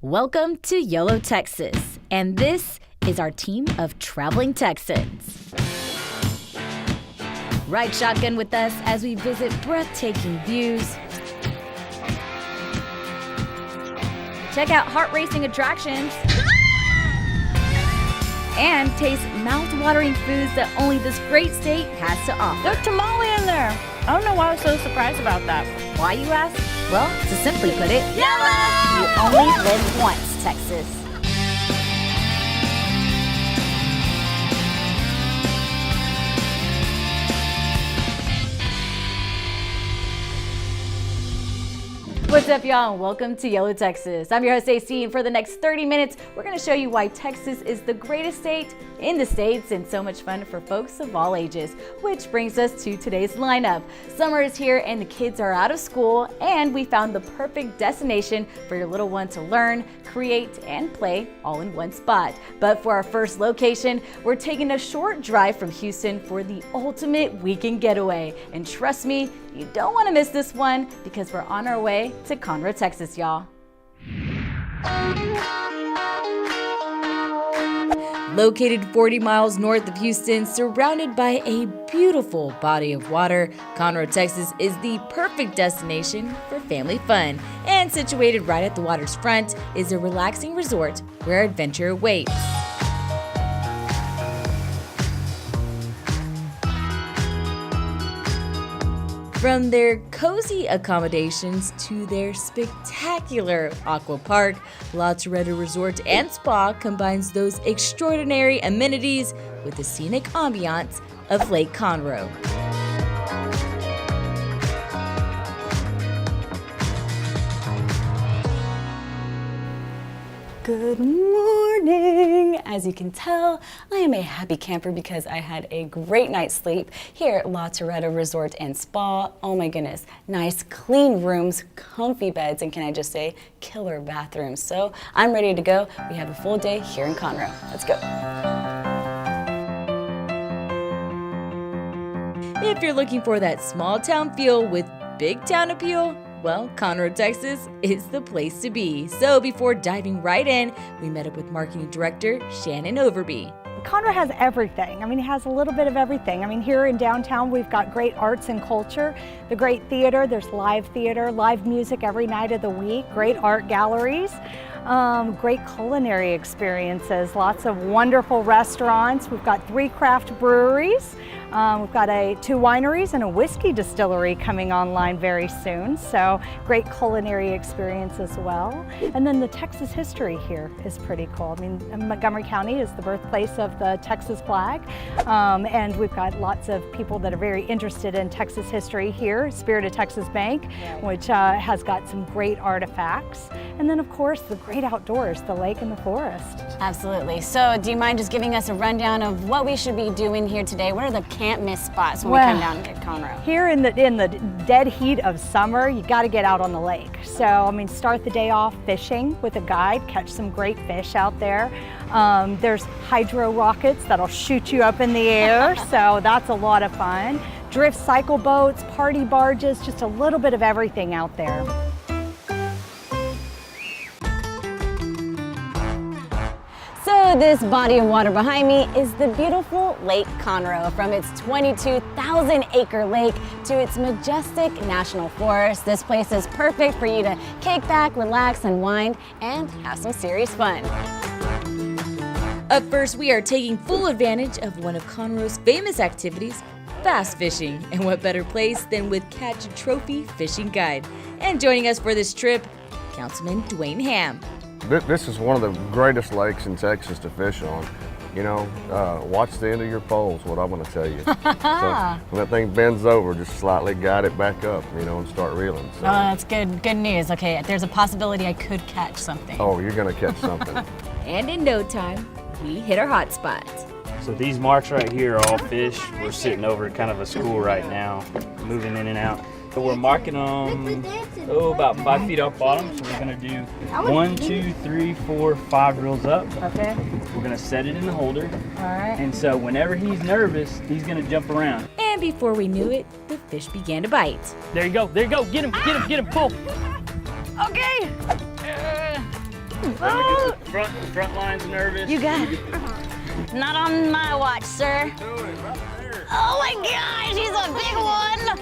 Welcome to YOLO Texas, and this is our team of traveling Texans. Ride shotgun with us as we visit breathtaking views, check out heart-racing attractions, and taste mouth-watering foods that only this great state has to offer. There's tamale in there. I don't know why I was so surprised about that. Why, you ask? Well, to simply put it, YOLO! You only live once, Texas. What's up, y'all, and welcome to YOLO Texas. I'm your host, AC, and for the next 30 minutes, we're going to show you why Texas is the greatest state in the States and so much fun for folks of all ages. Which brings us to today's lineup. Summer is here and the kids are out of school, and we found the perfect destination for your little one to learn, create, and play all in one spot. But for our first location, we're taking a short drive from Houston for the ultimate weekend getaway. And trust me, you don't want to miss this one because we're on our way to Conroe, Texas, y'all. Located 40 miles north of Houston, surrounded by a beautiful body of water, Conroe, Texas is the perfect destination for family fun. And situated right at the water's front is a relaxing resort where adventure awaits. From their cozy accommodations to their spectacular aqua park, Sauceda Resort and Spa combines those extraordinary amenities with the scenic ambiance of Lake Conroe. Good morning! As you can tell, I am a happy camper because I had a great night's sleep here at Sauceda Resort and Spa. Oh my goodness, nice clean rooms, comfy beds, and can I just say, killer bathrooms. So I'm ready to go. We have a full day here in Conroe. Let's go. If you're looking for that small town feel with big town appeal, well, Conroe, Texas is the place to be. So before diving right in, we met up with Marketing Director Shannon Overby. Conroe has everything. I mean, it has a little bit of everything. I mean, here in downtown, we've got great arts and culture, the great theater, there's live theater, live music every night of the week, great art galleries, great culinary experiences, lots of wonderful restaurants. We've got 3 craft breweries. We've got 2 wineries and a whiskey distillery coming online very soon, so great culinary experience as well. And then the Texas history here is pretty cool. I mean, Montgomery County is the birthplace of the Texas flag, and we've got lots of people that are very interested in Texas history here. Spirit of Texas Bank, which has got some great artifacts. And then, of course, the great outdoors, the lake and the forest. Absolutely. So do you mind just giving us a rundown of what we should be doing here today? What are the can't miss spots when we come down to Conroe? Here in the dead heat of summer, you got to get out on the lake. So, I mean, start the day off fishing with a guide, catch some great fish out there. There's Hydra Rockets that'll shoot you up in the air, so that's a lot of fun. Drift cycle boats, party barges, just a little bit of everything out there. So this body of water behind me is the beautiful Lake Conroe. From its 22,000-acre lake to its majestic national forest, this place is perfect for you to kick back, relax, unwind, and have some serious fun. Up first, we are taking full advantage of one of Conroe's famous activities, bass fishing. And what better place than with Catch a Trophy Fishing Guide. And joining us for this trip, Councilman Dwayne Ham. This is one of the greatest lakes in Texas to fish on. You know, watch the end of your pole is what I'm going to tell you. So when that thing bends over, just slightly guide it back up, you know, and start reeling. So. Oh, that's good news. Okay, there's a possibility I could catch something. Oh, you're going to catch something. And in no time, we hit our hot spot. So these marks right here are all fish. We're sitting over at kind of a school right now, moving in and out. So we're marking them, about 5 feet off bottom. So we're gonna do 1, 2, 3, 4, 5 reels up. Okay. We're gonna set it in the holder. All right. And so whenever he's nervous, he's gonna jump around. And before we knew it, the fish began to bite. There you go, get him, pull. Okay. Oh. Front line's nervous. You got it. Not on my watch, sir. Oh my gosh, he's a big one.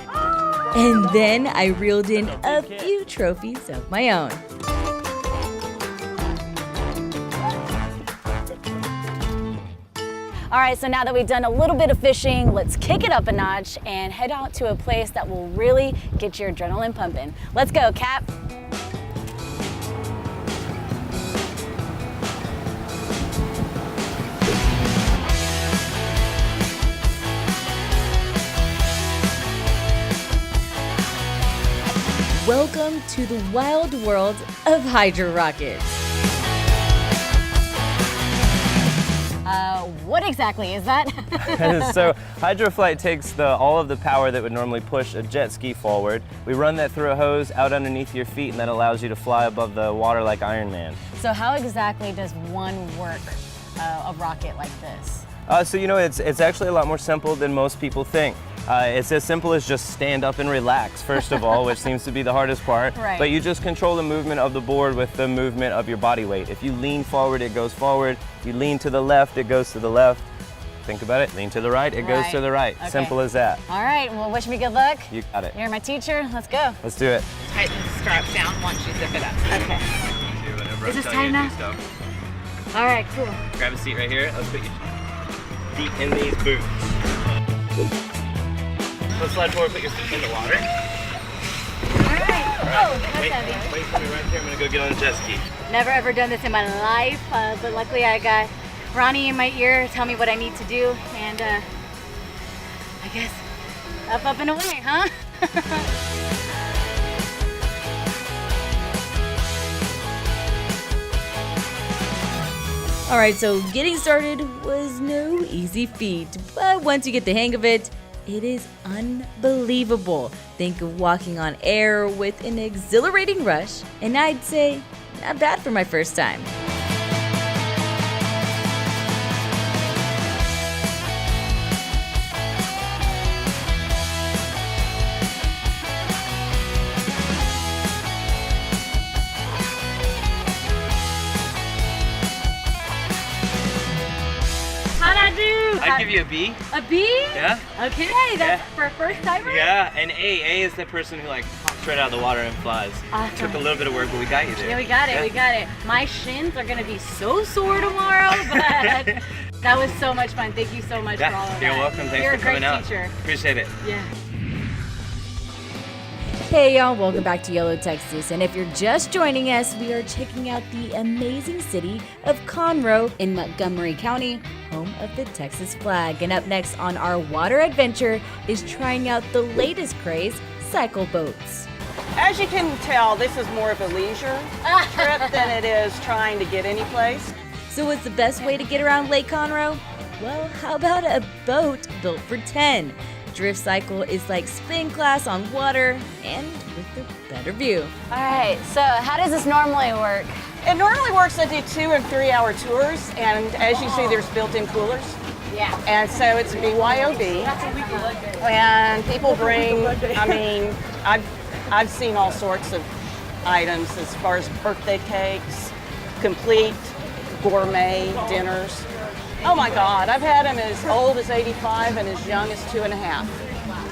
And then I reeled in a few trophies of my own. All right, so now that we've done a little bit of fishing, let's kick it up a notch and head out to a place that will really get your adrenaline pumping. Let's go, Cap. Welcome to the wild world of Hydra Rockets. What exactly is that? So Hydroflight takes all of the power that would normally push a jet ski forward. We run that through a hose out underneath your feet, and that allows you to fly above the water like Iron Man. So how exactly does one work a rocket like this? So you know, it's actually a lot more simple than most people think. It's as simple as just stand up and relax, first of all, which seems to be the hardest part. Right. But you just control the movement of the board with the movement of your body weight. If you lean forward, it goes forward. If you lean to the left, it goes to the left. Think about it. Lean to the right, it goes to the right. Okay. Simple as that. All right, well, wish me good luck. You got it. You're my teacher. Let's go. Let's do it. Tighten the straps down once you zip it up. Okay. Is this tight enough? All right, cool. Grab a seat right here. Let's put your feet in these boots. Let's slide forward, put your feet in the water. All right. Oh, that's heavy. Wait for me right here. I'm gonna go get on the jet ski. Never ever done this in my life, but luckily I got Ronnie in my ear tell me what I need to do, and I guess up and away, huh? All right, so getting started was no easy feat, but once you get the hang of it, it is unbelievable. Think of walking on air with an exhilarating rush, and I'd say not bad for my first time. I'd give you a B. A B? Yeah. Okay, that's for a first timer? Yeah, and A is the person who like hops right out of the water and flies. Awesome. Took a little bit of work, but we got you there. Yeah, we got it, we got it. My shins are gonna be so sore tomorrow, but that was so much fun. Thank you so much for all of that. You're welcome. Thanks You're for coming out. a great teacher. Appreciate it. Yeah. Hey y'all, welcome back to YOLO Texas, and if you're just joining us, we are checking out the amazing city of Conroe in Montgomery County, home of the Texas flag. And up next on our water adventure is trying out the latest craze, cycle boats. As you can tell, this is more of a leisure trip than it is trying to get any place. So what's the best way to get around Lake Conroe? Well, how about a boat built for 10? Drift cycle is like spin class on water and with a better view. All right, so how does this normally work? It normally works. I do 2 and 3 hour tours, and as you see, there's built-in coolers. Yeah. And so it's BYOB, and people bring, I mean, I've seen all sorts of items as far as birthday cakes, complete gourmet dinners. Oh my God, I've had them as old as 85 and as young as 2.5.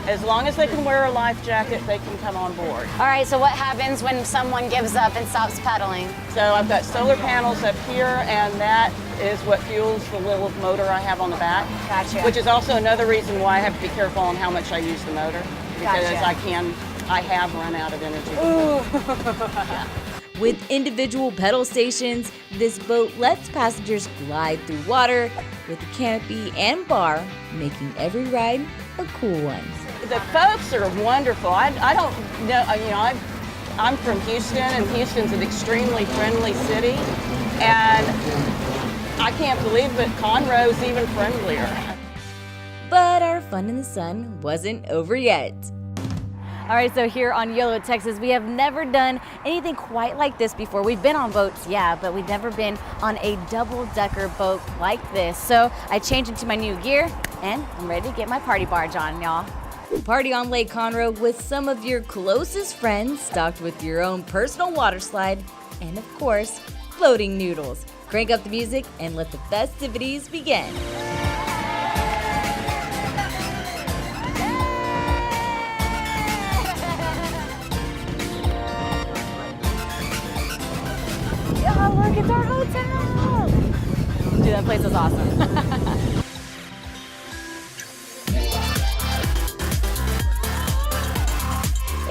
As long as they can wear a life jacket, they can come on board. All right, so what happens when someone gives up and stops pedaling? So I've got solar panels up here, and that is what fuels the little motor I have on the back. Gotcha. Which is also another reason why I have to be careful on how much I use the motor, because Gotcha. I have run out of energy. With individual pedal stations, this boat lets passengers glide through water with a canopy and bar, making every ride a cool one. The folks are wonderful. I don't know, you know, I'm from Houston, and Houston's an extremely friendly city, and I can't believe that Conroe's even friendlier. But our fun in the sun wasn't over yet. All right, so here on YOLO Texas, we have never done anything quite like this before. We've been on boats, yeah, but we've never been on a double-decker boat like this. So I changed into my new gear, and I'm ready to get my party barge on, y'all. Party on Lake Conroe with some of your closest friends, stocked with your own personal water slide, and of course, floating noodles. Crank up the music and let the festivities begin. Oh, look, it's our hotel. Dude, that place is awesome.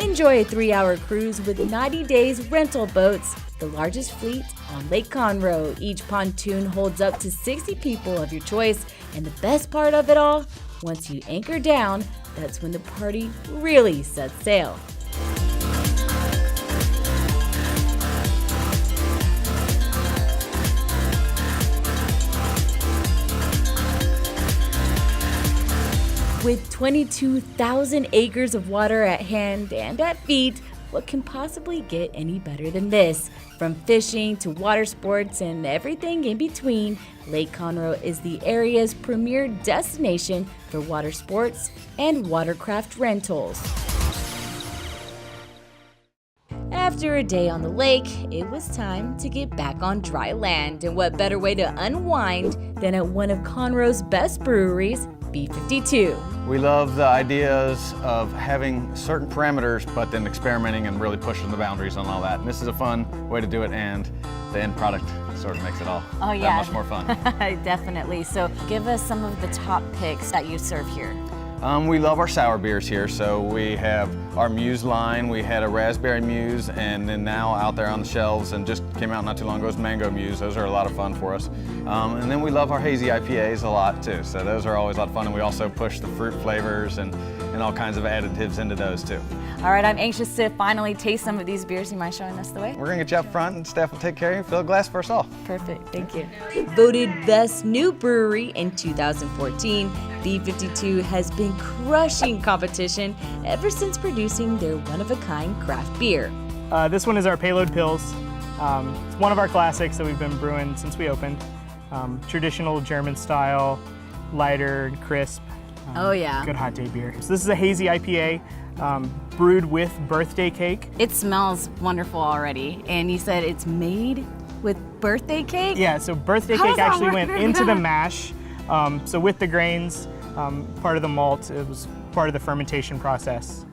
Enjoy a 3-hour cruise with 90 days rental boats, the largest fleet on Lake Conroe. Each pontoon holds up to 60 people of your choice, and the best part of it all, once you anchor down, that's when the party really sets sail. With 22,000 acres of water at hand and at feet, what can possibly get any better than this? From fishing to water sports and everything in between, Lake Conroe is the area's premier destination for water sports and watercraft rentals. After a day on the lake, it was time to get back on dry land, and what better way to unwind than at one of Conroe's best breweries, B52. We love the ideas of having certain parameters, but then experimenting and really pushing the boundaries on all that. And this is a fun way to do it, and the end product sort of makes it all that much more fun. Definitely. So give us some of the top picks that you serve here. We love our sour beers here, so we have our Muse line. We had a raspberry Muse, and then now out there on the shelves, and just came out not too long ago, is mango Muse. Those are a lot of fun for us. And then we love our hazy IPAs a lot too, so those are always a lot of fun, and we also push the fruit flavors and all kinds of additives into those too. All right, I'm anxious to finally taste some of these beers. You mind showing us the way? We're gonna get you up front, and staff will take care of you. Fill a glass for us all. Perfect, thank you. Voted Best New Brewery in 2014, B52 has been crushing competition ever since producing their one-of-a-kind craft beer. This one is our Payload Pils. It's one of our classics that we've been brewing since we opened. Traditional German style, lighter and crisp. Oh yeah. Good hot day beer. So this is a hazy IPA brewed with birthday cake. It smells wonderful already, and you said it's made with birthday cake? Yeah, so birthday cake actually went into the mash. So with the grains, part of the malt, it was part of the fermentation process.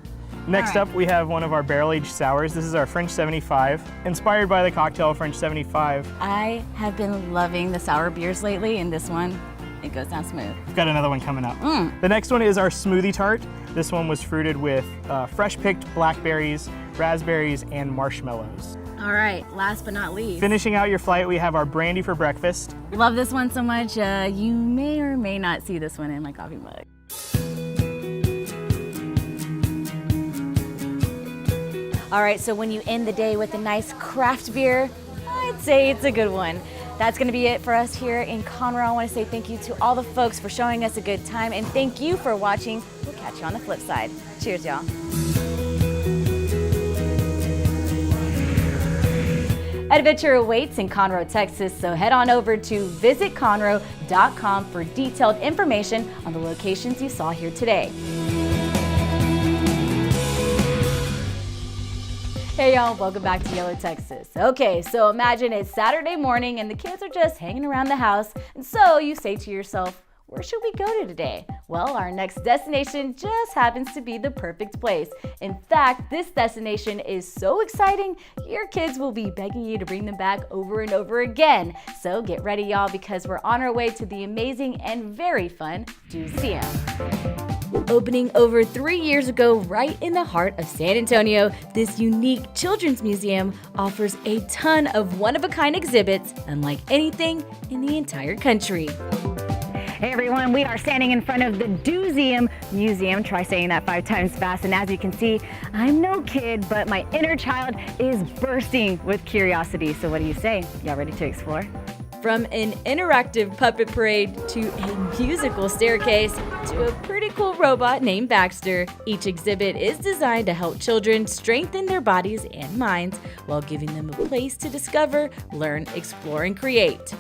Next up, we have one of our barrel-aged sours. This is our French 75, inspired by the cocktail French 75. I have been loving the sour beers lately, and this one, it goes down smooth. We've got another one coming up. The next one is our Smoothie Tart. This one was fruited with fresh-picked blackberries, raspberries, and marshmallows. All right, last but not least. Finishing out your flight, we have our Brandy for breakfast. Love this one so much, you may or may not see this one in my coffee mug. All right, so when you end the day with a nice craft beer, I'd say it's a good one. That's gonna be it for us here in Conroe. I wanna say thank you to all the folks for showing us a good time, and thank you for watching. We'll catch you on the flip side. Cheers, y'all. Adventure awaits in Conroe, Texas, so head on over to visitconroe.com for detailed information on the locations you saw here today. Hey y'all, welcome back to YOLO Texas. Okay, so imagine it's Saturday morning and the kids are just hanging around the house, and so you say to yourself, where should we go to today? Well, our next destination just happens to be the perfect place. In fact, this destination is so exciting, your kids will be begging you to bring them back over and over again. So get ready, y'all, because we're on our way to the amazing and very fun Newseum. Opening over 3 years ago right in the heart of San Antonio, this unique children's museum offers a ton of one-of-a-kind exhibits unlike anything in the entire country. Hey everyone, we are standing in front of the Newseum Museum. Try saying that 5 times fast. And as you can see, I'm no kid, but my inner child is bursting with curiosity. So what do you say? Y'all ready to explore? From an interactive puppet parade to a musical staircase to a pretty cool robot named Baxter, each exhibit is designed to help children strengthen their bodies and minds while giving them a place to discover, learn, explore, and create.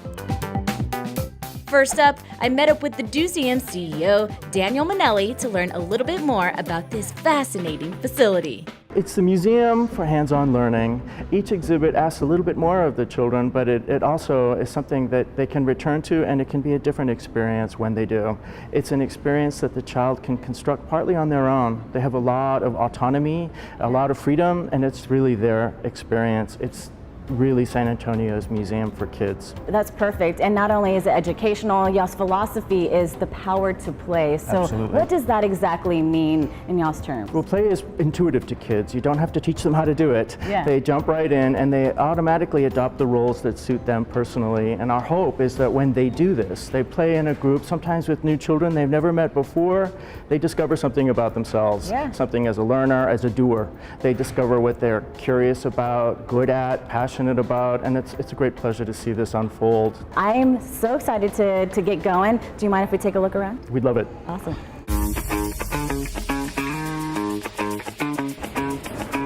First up, I met up with the Newseum CEO, Daniel Manelli, to learn a little bit more about this fascinating facility. It's the museum for hands-on learning. Each exhibit asks a little bit more of the children, but it also is something that they can return to, and it can be a different experience when they do. It's an experience that the child can construct partly on their own. They have a lot of autonomy, a lot of freedom, and it's really their experience. It's really San Antonio's museum for kids. That's perfect. And not only is it educational, y'all's philosophy is the power to play. So Absolutely. what does that exactly mean in y'all's terms? Well, play is intuitive to kids. You don't have to teach them how to do it. Yeah. They jump right in and they automatically adopt the roles that suit them personally. And our hope is that when they do this, they play in a group, sometimes with new children they've never met before, they discover something about themselves. Yeah. Something as a learner, as a doer. They discover what they're curious about, good at, passionate about, and it's a great pleasure to see this unfold. I'm so excited to get going. Do you mind if we take a look around? We'd love it. Awesome.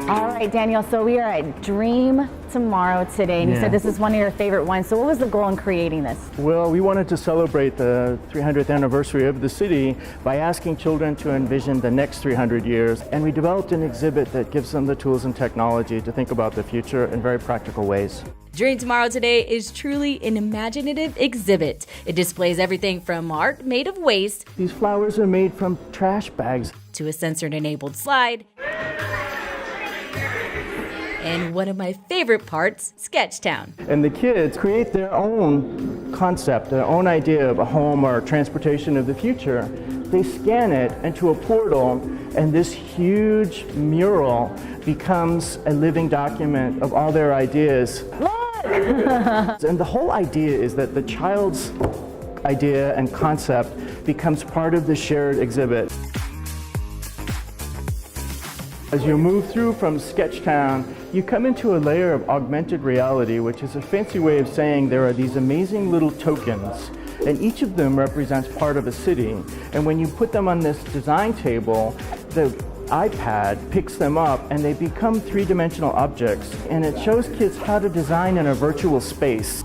All right, Daniel, so we are at Dream Tomorrow today, and you said this is one of your favorite ones. So what was the goal in creating this? Well, we wanted to celebrate the 300th anniversary of the city by asking children to envision the next 300 years, and we developed an exhibit that gives them the tools and technology to think about the future in very practical ways. Dream Tomorrow today is truly an imaginative exhibit. It displays everything from art made of waste. These flowers are made from trash bags. To a sensor-enabled slide. And one of my favorite parts, Sketchtown. And the kids create their own concept, their own idea of a home or transportation of the future. They scan it into a portal, and this huge mural becomes a living document of all their ideas. Look! And the whole idea is that the child's idea and concept becomes part of the shared exhibit. As you move through from Sketchtown, you come into a layer of augmented reality, which is a fancy way of saying there are these amazing little tokens, and each of them represents part of a city. And when you put them on this design table, the iPad picks them up and they become three-dimensional objects, and it shows kids how to design in a virtual space.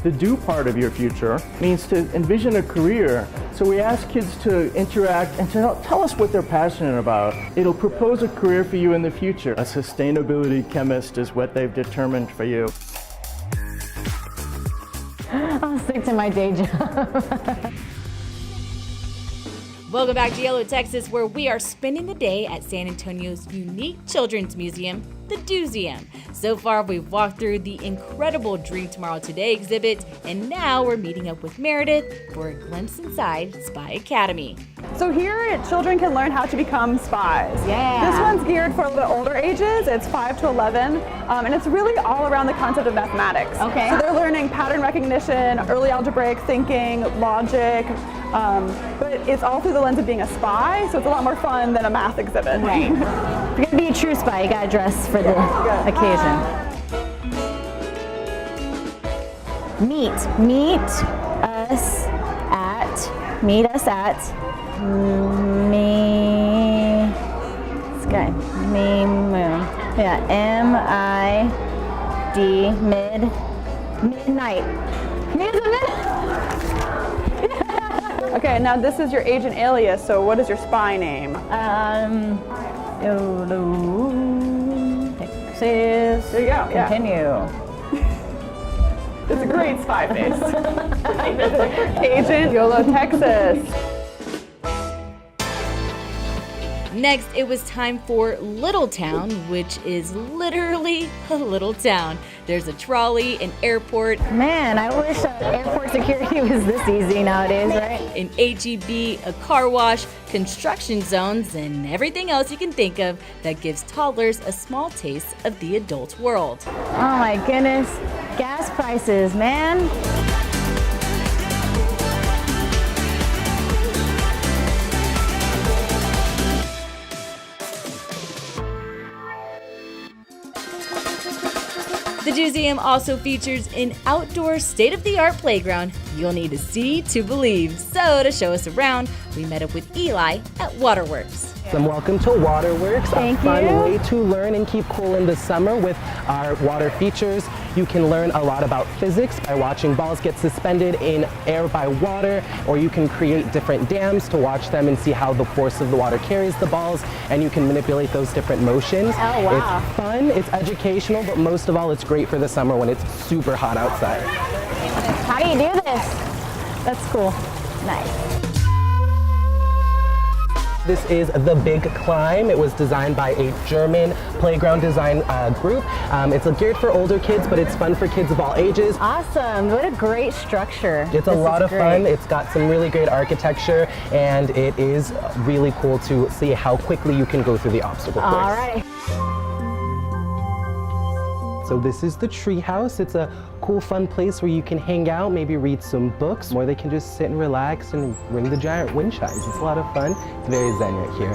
The do part of your future means to envision a career. So we ask kids to interact and to tell us what they're passionate about. It'll propose a career for you in the future. A sustainability chemist is what they've determined for you. I'll stick to my day job. Welcome back to YOLO Texas, where we are spending the day at San Antonio's unique children's museum, the DoSeum. So far, we've walked through the incredible Dream Tomorrow Today exhibit, and now we're meeting up with Meredith for a glimpse inside Spy Academy. So here, children can learn how to become spies. Yeah. This one's geared for the older ages. It's 5 to 11, and it's really all around the concept of mathematics. Okay. So they're learning pattern recognition, early algebraic thinking, logic, but it's all through the lens of being a spy, so it's a lot more fun than a math exhibit. Right. If you're gonna be a true spy, you gotta dress for the occasion. Meet us at me. It's good. Me moon. Yeah. MID midnight. Okay, now this is your agent alias, so what is your spy name? Texas. There you go, yeah. Continue. It's a great spy face. Agent YOLO Texas. Next, it was time for Little Town, which is literally a little town. There's a trolley, an airport. Man, I wish airport security was this easy nowadays, right? An HEB, a car wash, construction zones, and everything else you can think of that gives toddlers a small taste of the adult world. Oh my goodness, gas prices, man. The DoSeum also features an outdoor state-of-the-art playground you'll need to see to believe. So to show us around, we met up with Eli at Waterworks. And welcome to Waterworks, Thank a fun you. way to learn and keep cool in the summer with our water features. You can learn a lot about physics by watching balls get suspended in air by water, or you can create different dams to watch them and see how the force of the water carries the balls, and you can manipulate those different motions. Oh, wow. It's fun, it's educational, but most of all, it's great for the summer when it's super hot outside. How do you do this? That's cool. Nice. This is The Big Climb. It was designed by a German playground design group. It's geared for older kids, but it's fun for kids of all ages. Awesome. What a great structure. It's a lot of fun. It's got some really great architecture, and it is really cool to see how quickly you can go through the obstacle course. All right. So this is the tree house. It's a cool, fun place where you can hang out, maybe read some books, or they can just sit and relax and ring the giant wind chimes. It's a lot of fun. It's very zen right here.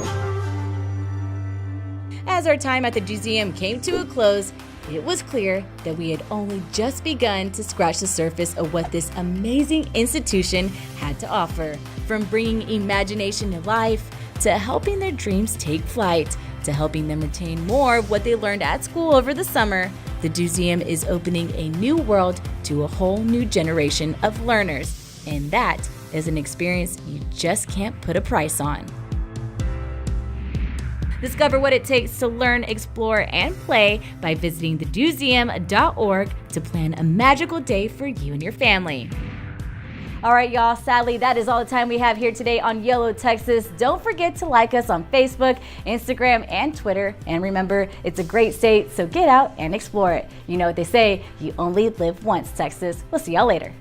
As our time at the Newseum came to a close, it was clear that we had only just begun to scratch the surface of what this amazing institution had to offer. From bringing imagination to life, to helping their dreams take flight, to helping them retain more of what they learned at school over the summer, the Newseum is opening a new world to a whole new generation of learners. And that is an experience you just can't put a price on. Discover what it takes to learn, explore, and play by visiting thenewseum.org to plan a magical day for you and your family. All right, y'all, sadly, that is all the time we have here today on YOLO Texas. Don't forget to like us on Facebook, Instagram, and Twitter. And remember, it's a great state, so get out and explore it. You know what they say, you only live once, Texas. We'll see y'all later.